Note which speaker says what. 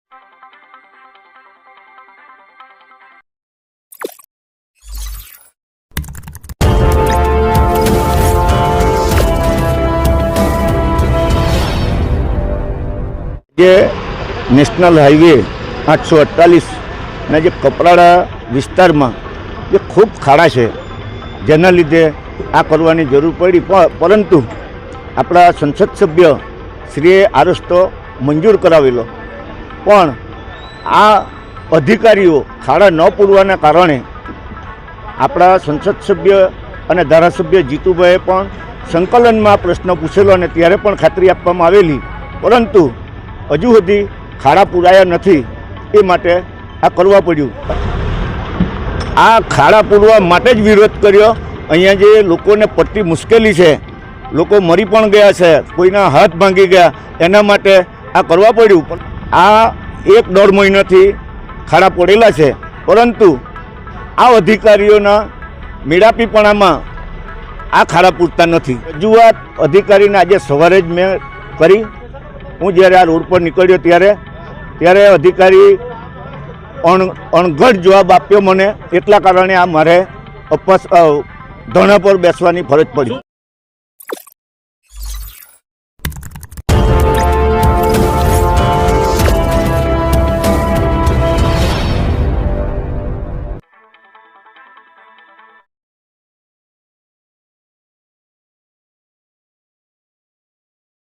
Speaker 1: જે national highway 848ના જે કપરાડા વિસ્તારમાં જે ખૂબ ખાડા છે, જેના લીધે આ કરવાની જરૂર પડી, પરંતુ આપણા સંસદ સભ્ય શ્રીએ આ રસ્તો મંજૂર કરાવેલો, પણ આ અધિકારીઓ ખાડા ન પૂરવાના કારણે આપણા સંસદ સભ્ય અને ધારાસભ્ય જીતુભાઈએ પણ સંકલનમાં પ્રશ્ન પૂછેલો અને ત્યારે પણ ખાતરી આપવામાં આવેલી, પરંતુ હજુ સુધી ખાડા પૂરાયા નથી. એ માટે આ કરવા પડ્યું. આ ખાડા પૂરવા માટે જ વિરોધ કર્યો. અહીંયા જે લોકોને પડતી મુશ્કેલી છે, લોકો મરી પણ ગયા છે, કોઈના હાથ ભાંગી ગયા, એના માટે આ કરવા પડ્યું. આ 1-1.5 મહિનાથી ખાડા પડેલા છે, પરંતુ આ અધિકારીઓના મેળાપીપણામાં આ ખાડા પૂરતા નથી. રજૂઆત અધિકારીને આજે સવારે જ મેં કરી. હું જ્યારે આ રોડ પર નીકળ્યો ત્યારે અધિકારી અણઘડ જવાબ આપ્યો મને, એટલા કારણે આ મારે ધરણા પર બેસવાની ફરજ પડી.